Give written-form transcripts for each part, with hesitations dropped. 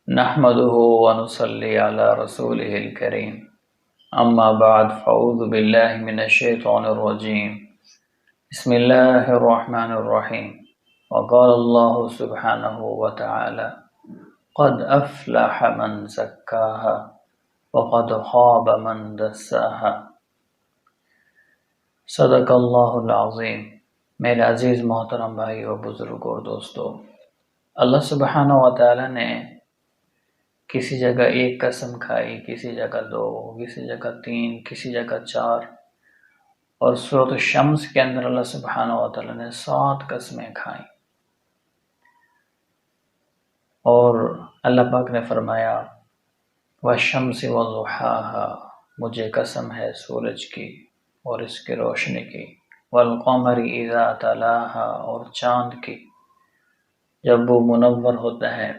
نحمده ونصلي على رسوله الكريم أما بعد فأعوذ بالله من الشيطان الرجيم بسم الله الرحمن الرحيم وقال الله سبحانه وتعالى قد أفلح من زكاها وقد خاب من دساها صدق اللہ العظیم۔ میرے عزیز محترم بھائی و بزرگ اور دوستو، اللہ سبحانہ و تعالی نے کسی جگہ ایک قسم کھائی، کسی جگہ دو، کسی جگہ تین، کسی جگہ چار، اور سورۃ الشمس کے اندر اللہ سبحانہ و تعالی نے 7 قسمیں کھائیں۔ اور اللہ پاک نے فرمایا والشمس وضحاها، مجھے قسم ہے سورج کی اور اس کی روشنی کی، والقمر اذا تلاها، اور چاند کی جب وہ منور ہوتا ہے،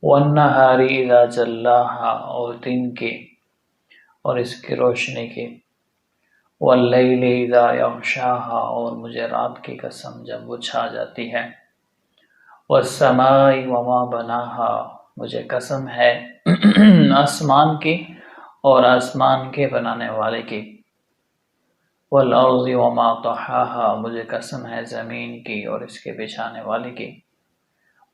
والنہار اذا جلاها، اور دن کی اور اس کی روشنی کی، واللیل اذا یغشاها، اور مجھے رات کی قسم جب وہ چھا جاتی ہے، والسماء وما بناها، مجھے قسم ہے آسمان کی اور آسمان کے بنانے والے کی، والارض وما طحاها، مجھے قسم ہے زمین کی اور اس کے بچھانے والے کی،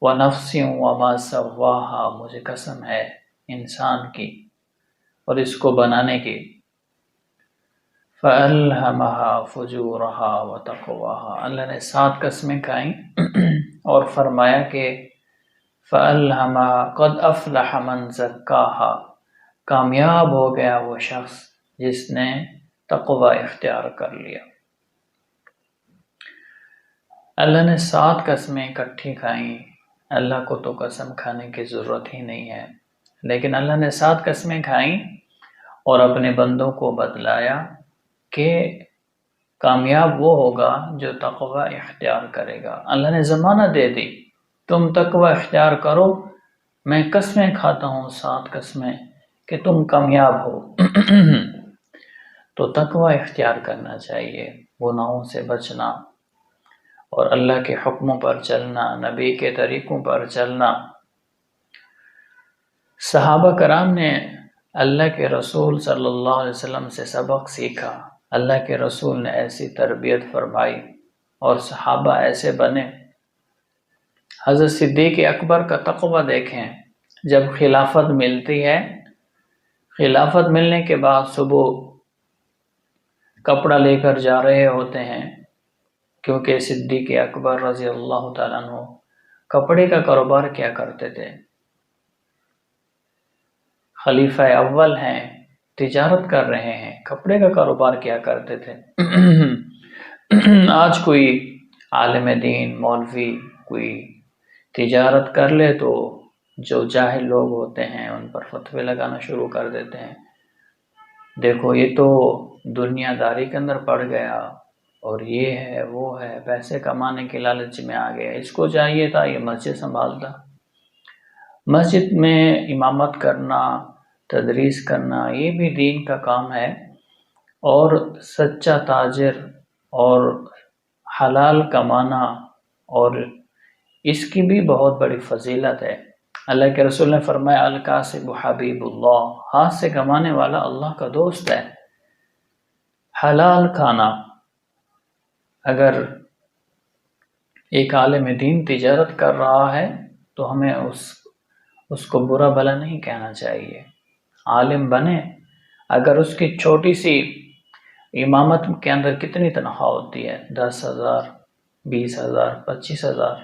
وَنَفْسٍ وَمَا سَوَّاهَا، مجھے قسم ہے انسان کی اور اس کو بنانے کی، فَأَلْهَمَهَا فُجُورَهَا وَتَقْوَاهَا، اللہ نے 7 قسمیں کھائیں اور فرمایا کہ فَأَلْهَمَهَا قَدْ أَفْلَحَ مَنْ زَكَّاهَا، کامیاب ہو گیا وہ شخص جس نے تقوی اختیار کر لیا۔ اللہ نے 7 قسمیں اکٹھی کھائیں۔ اللہ کو تو قسم کھانے کی ضرورت ہی نہیں ہے، لیکن اللہ نے 7 قسمیں کھائیں اور اپنے بندوں کو بتلایا کہ کامیاب وہ ہوگا جو تقوی اختیار کرے گا۔ اللہ نے ضمانت دے دی تم تقوی اختیار کرو، میں قسمیں کھاتا ہوں 7 قسمیں کہ تم کامیاب ہو۔ تو تقوی اختیار کرنا چاہیے، گناہوں سے بچنا اور اللہ کے حکموں پر چلنا، نبی کے طریقوں پر چلنا۔ صحابہ کرام نے اللہ کے رسول صلی اللہ علیہ وسلم سے سبق سیکھا، اللہ کے رسول نے ایسی تربیت فرمائی اور صحابہ ایسے بنے۔ حضرت صدیق اکبر کا تقوی دیکھیں، جب خلافت ملتی ہے، خلافت ملنے کے بعد صبح کپڑا لے کر جا رہے ہوتے ہیں، کیونکہ صدیق اکبر رضی اللہ تعالیٰ عنہ کپڑے کا کاروبار کیا کرتے تھے، خلیفہ اول ہیں، تجارت کر رہے ہیں، کپڑے کا کاروبار کیا کرتے تھے۔ آج کوئی عالم دین مولوی کوئی تجارت کر لے تو جو جاہل لوگ ہوتے ہیں ان پر فتوے لگانا شروع کر دیتے ہیں، دیکھو یہ تو دنیا داری کے اندر پڑ گیا اور یہ ہے وہ ہے، پیسے کمانے کے لالچ میں آ گیا، اس کو چاہیے تھا یہ مسجد سنبھالتا، مسجد میں امامت کرنا، تدریس کرنا، یہ بھی دین کا کام ہے، اور سچا تاجر اور حلال کمانا، اور اس کی بھی بہت بڑی فضیلت ہے۔ اللہ کے رسول نے فرمایا الکاسب حبیب اللہ، ہاتھ سے کمانے والا اللہ کا دوست ہے۔ حلال کھانا، اگر ایک عالم دین تجارت کر رہا ہے تو ہمیں اس کو برا بھلا نہیں کہنا چاہیے، عالم بنے، اگر اس کی چھوٹی سی امامت کے اندر کتنی تنخواہ ہوتی ہے، 10,000 20,000 25,000،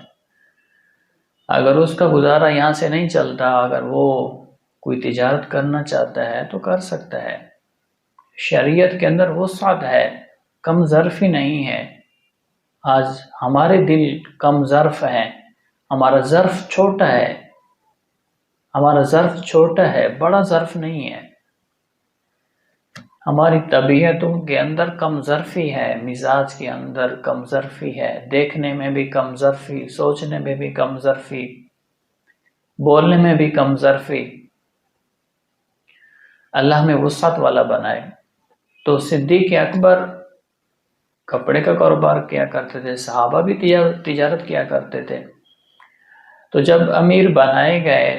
اگر اس کا گزارا یہاں سے نہیں چلتا، اگر وہ کوئی تجارت کرنا چاہتا ہے تو کر سکتا ہے، شریعت کے اندر وسعت ہے، کم ظرفی نہیں ہے۔ آج ہمارے دل کم ظرف ہیں، ہمارا ظرف چھوٹا ہے، ہمارا ظرف چھوٹا ہے، بڑا ظرف نہیں ہے، ہماری طبیعتوں کے اندر کم ظرفی ہے، مزاج کے اندر کم ظرفی ہے، دیکھنے میں بھی کم ظرفی، سوچنے میں بھی کم ظرفی، بولنے میں بھی کم ظرفی۔ اللہ میں وسعت والا بنائے۔ تو صدیق اکبر کپڑے کا کاروبار کیا کرتے تھے، صحابہ بھی تجارت کیا کرتے تھے، تو جب امیر بنائے گئے،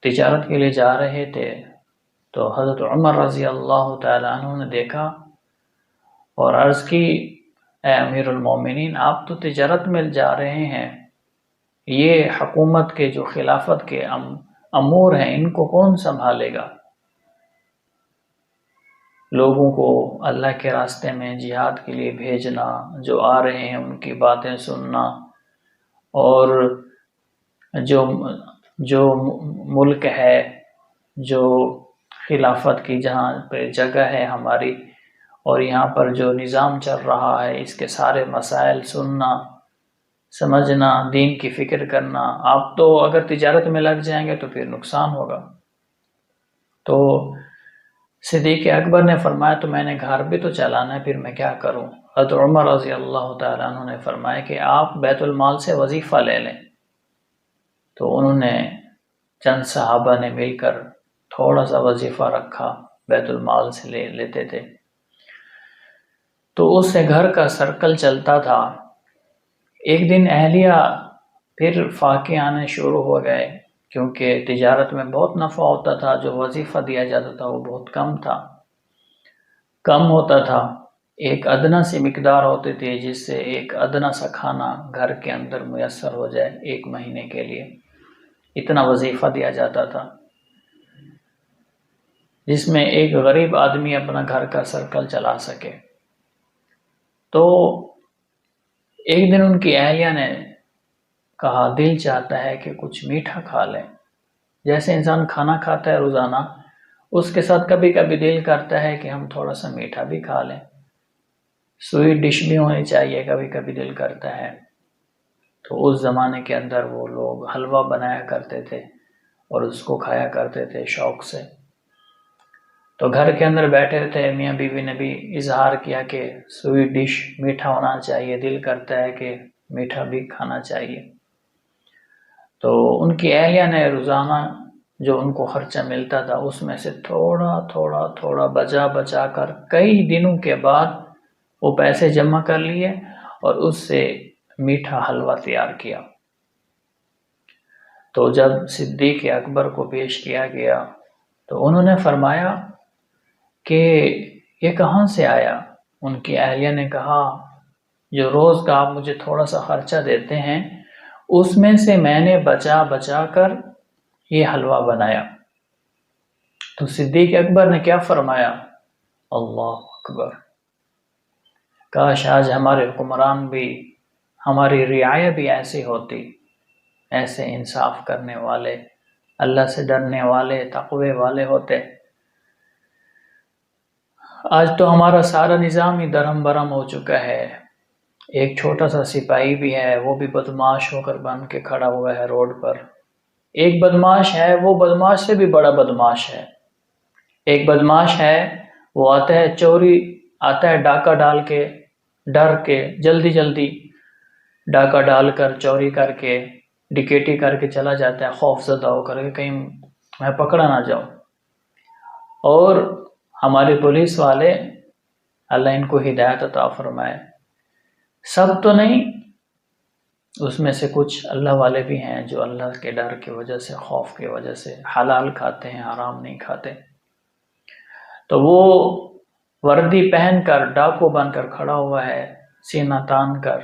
تجارت کے لیے جا رہے تھے، تو حضرت عمر رضی اللہ تعالیٰ عنہ نے دیکھا اور عرض کی، اے امیر المومنین، آپ تو تجارت میں جا رہے ہیں، یہ حکومت کے جو خلافت کے امور ہیں ان کو کون سنبھالے گا؟ لوگوں کو اللہ کے راستے میں جہاد کے لیے بھیجنا، جو آ رہے ہیں ان کی باتیں سننا، اور جو ملک ہے، جو خلافت کی جہاں پہ جگہ ہے ہماری، اور یہاں پر جو نظام چل رہا ہے اس کے سارے مسائل سننا، سمجھنا، دین کی فکر کرنا۔ آپ تو اگر تجارت میں لگ جائیں گے تو پھر نقصان ہوگا۔ تو صدیق اکبر نے فرمایا تو میں نے گھر بھی تو چلانا ہے، پھر میں کیا کروں؟ حضرت عمر رضی اللہ تعالیٰ عنہ نے فرمایا کہ آپ بیت المال سے وظیفہ لے لیں۔ تو انہوں نے چند صحابہ نے مل کر تھوڑا سا وظیفہ رکھا، بیت المال سے لے لیتے تھے، تو اس سے گھر کا سرکل چلتا تھا۔ ایک دن اہلیہ پھر فاقے آنے شروع ہو گئے، کیونکہ تجارت میں بہت نفع ہوتا تھا، جو وظیفہ دیا جاتا تھا وہ بہت کم ہوتا تھا۔ ایک ادنا سی مقدار ہوتی تھی جس سے ایک ادنا سا کھانا گھر کے اندر میسر ہو جائے ایک مہینے کے لیے، اتنا وظیفہ دیا جاتا تھا، جس میں ایک غریب آدمی اپنا گھر کا سرکل چلا سکے۔ تو ایک دن ان کی اہلیہ نے کہا، دل چاہتا ہے کہ کچھ میٹھا کھا لیں، جیسے انسان کھانا کھاتا ہے روزانہ، اس کے ساتھ کبھی کبھی دل کرتا ہے کہ ہم تھوڑا سا میٹھا بھی کھا لیں، سویٹ ڈش بھی ہونی چاہیے، کبھی کبھی دل کرتا ہے۔ تو اس زمانے کے اندر وہ لوگ حلوہ بنایا کرتے تھے اور اس کو کھایا کرتے تھے شوق سے۔ تو گھر کے اندر بیٹھے تھے، میاں بیوی نے بھی اظہار کیا کہ سویٹ ڈش میٹھا ہونا چاہیے، دل کرتا ہے کہ میٹھا بھی کھانا چاہیے۔ تو ان کی اہلیہ نے روزانہ جو ان کو خرچہ ملتا تھا اس میں سے تھوڑا بچا کر کئی دنوں کے بعد وہ پیسے جمع کر لیے اور اس سے میٹھا حلوہ تیار کیا۔ تو جب صدیق اکبر کو پیش کیا گیا تو انہوں نے فرمایا کہ یہ کہاں سے آیا؟ ان کی اہلیہ نے کہا، جو روز کا آپ مجھے تھوڑا سا خرچہ دیتے ہیں اس میں سے میں نے بچا کر یہ حلوہ بنایا۔ تو صدیق اکبر نے کیا فرمایا؟ اللہ اکبر! کاش آج ہمارے حکمران بھی، ہماری رعایا بھی ایسی ہوتی، ایسے انصاف کرنے والے، اللہ سے ڈرنے والے، تقوی والے ہوتے۔ آج تو ہمارا سارا نظام ہی درہم برہم ہو چکا ہے۔ ایک چھوٹا سا سپاہی بھی ہے، وہ بھی بدماش ہو کر بن کے کھڑا ہوا ہے روڈ پر۔ ایک بدماش ہے، وہ بدماش سے بھی بڑا بدماش ہے۔ ایک بدماش ہے، وہ آتا ہے چوری، آتا ہے ڈاکہ ڈال کے، ڈر کے جلدی ڈاکہ ڈال کر، چوری کر کے، ڈکیٹی کر کے چلا جاتا ہے، خوف زدہ ہو کر کہ کہیں میں پکڑا نہ جاؤں۔ اور ہمارے پولیس والے، اللہ ان کو ہدایت عطا فرمائے، سب تو نہیں، اس میں سے کچھ اللہ والے بھی ہیں جو اللہ کے ڈر کی وجہ سے، خوف کی وجہ سے حلال کھاتے ہیں، حرام نہیں کھاتے۔ تو وہ وردی پہن کر ڈاکو بن کر کھڑا ہوا ہے، سینہ تان کر،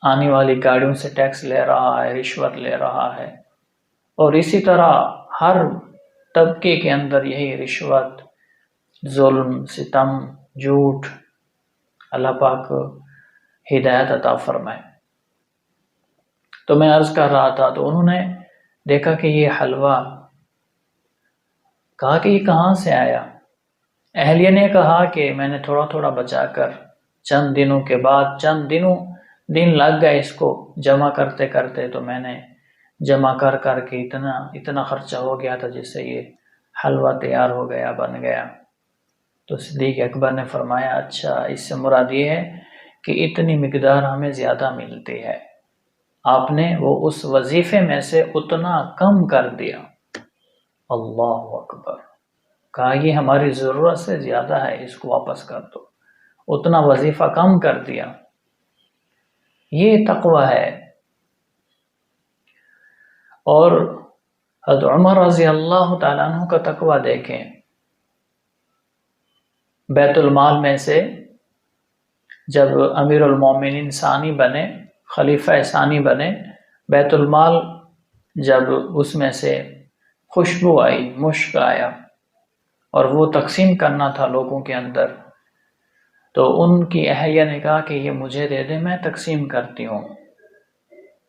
آنے والی گاڑیوں سے ٹیکس لے رہا ہے، رشوت لے رہا ہے، اور اسی طرح ہر طبقے کے اندر یہی رشوت، ظلم، ستم، جھوٹ، اللہ پاک ہدایت عطا فرمائے۔ تو میں عرض کر رہا تھا، تو انہوں نے دیکھا کہ یہ حلوہ، کہا کہ یہ کہاں سے آیا؟ اہلیہ نے کہا کہ میں نے تھوڑا بچا کر چند دنوں کے بعد، دن لگ گئے اس کو جمع کرتے، تو میں نے جمع کر کے اتنا خرچہ ہو گیا تھا جس سے یہ حلوہ تیار ہو گیا، بن گیا۔ تو صدیق اکبر نے فرمایا، اچھا، اس سے مراد یہ ہے کہ اتنی مقدار ہمیں زیادہ ملتی ہے، آپ نے وہ اس وظیفے میں سے اتنا کم کر دیا۔ اللہ اکبر! کہا یہ ہماری ضرورت سے زیادہ ہے، اس کو واپس کر دو، اتنا وظیفہ کم کر دیا۔ یہ تقوی ہے۔ اور حضرت عمر رضی اللہ تعالیٰ عنہ کا تقوی دیکھیں، بیت المال میں سے جب امیر المومنین ثانی بنے، خلیفہ ثانی بنے، بیت المال جب اس میں سے خوشبو آئی، مشک آیا اور وہ تقسیم کرنا تھا لوگوں کے اندر، تو ان کی اہلیہ نے کہا کہ یہ مجھے دے دیں، میں تقسیم کرتی ہوں،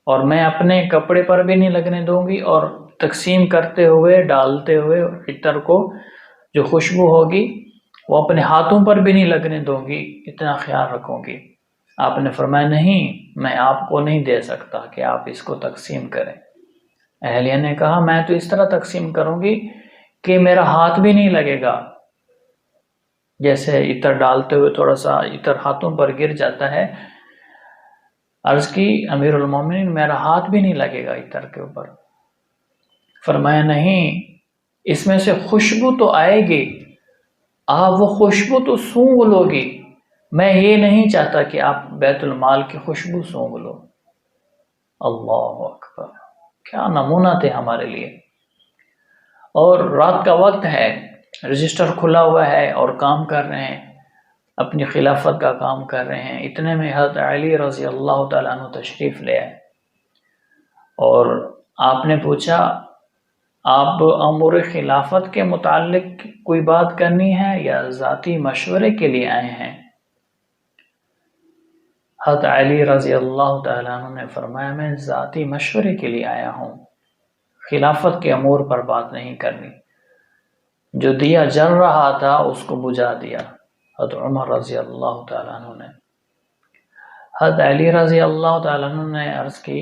اور میں اپنے کپڑے پر بھی نہیں لگنے دوں گی، اور تقسیم کرتے ہوئے ڈالتے ہوئے عطر کو جو خوشبو ہوگی وہ اپنے ہاتھوں پر بھی نہیں لگنے دوں گی، اتنا خیال رکھوں گی۔ آپ نے فرمایا نہیں، میں آپ کو نہیں دے سکتا کہ آپ اس کو تقسیم کریں۔ اہلیہ نے کہا میں تو اس طرح تقسیم کروں گی کہ میرا ہاتھ بھی نہیں لگے گا، جیسے عطر ڈالتے ہوئے تھوڑا سا عطر ہاتھوں پر گر جاتا ہے، عرض کی امیر المومنین میرا ہاتھ بھی نہیں لگے گا عطر کے اوپر۔ فرمایا نہیں، اس میں سے خوشبو تو آئے گی، آپ وہ خوشبو تو سونگھ لو گی، میں یہ نہیں چاہتا کہ آپ بیت المال کی خوشبو سونگھ لو۔ اللہ اکبر، کیا نمونہ تھے ہمارے لیے۔ اور رات کا وقت ہے، رجسٹر کھلا ہوا ہے اور کام کر رہے ہیں، اپنی خلافت کا کام کر رہے ہیں، اتنے میں حضرت علی رضی اللہ تعالیٰ عنہ تشریف لے آئے، اور آپ نے پوچھا آپ امور خلافت کے متعلق کوئی بات کرنی ہے یا ذاتی مشورے کے لیے آئے ہیں؟ حضرت علی رضی اللہ تعالیٰ عنہ نے فرمایا میں ذاتی مشورے کے لیے آیا ہوں، خلافت کے امور پر بات نہیں کرنی۔ جو دیا جل رہا تھا اس کو بجھا دیا حضرت عمر رضی اللہ تعالیٰ عنہ نے۔ حضرت علی رضی اللہ تعالیٰ عنہ نے عرض کی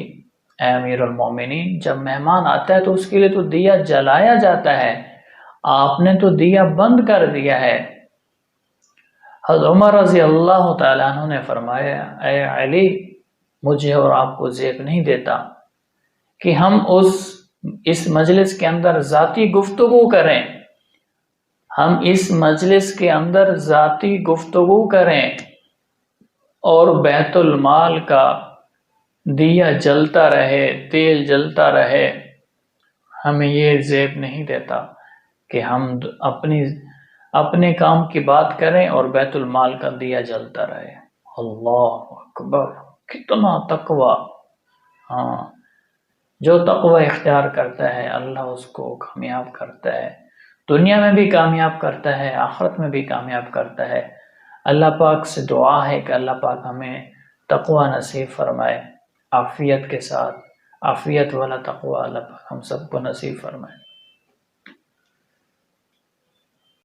اے امیر المومنین، جب مہمان آتا ہے تو اس کے لیے تو دیا جلایا جاتا ہے، آپ نے تو دیا بند کر دیا ہے۔ حضرت عمر رضی اللہ تعالیٰ عنہ نے فرمایا اے علی، مجھے اور آپ کو زیب نہیں دیتا کہ ہم اس مجلس کے اندر ذاتی گفتگو کریں، ہم اس مجلس کے اندر ذاتی گفتگو کریں اور بیت المال کا دیا جلتا رہے، تیل جلتا رہے، ہمیں یہ زیب نہیں دیتا کہ ہم اپنے کام کی بات کریں اور بیت المال کا دیا جلتا رہے۔ اللہ اکبر، کتنا تقوی! ہاں، جو تقوی اختیار کرتا ہے اللہ اس کو کامیاب کرتا ہے، دنیا میں بھی کامیاب کرتا ہے، آخرت میں بھی کامیاب کرتا ہے۔ اللہ پاک سے دعا ہے کہ اللہ پاک ہمیں تقوی نصیب فرمائے، عافیت کے ساتھ، عافیت والا تقوی اللہ پاک ہم سب کو نصیب فرمائے۔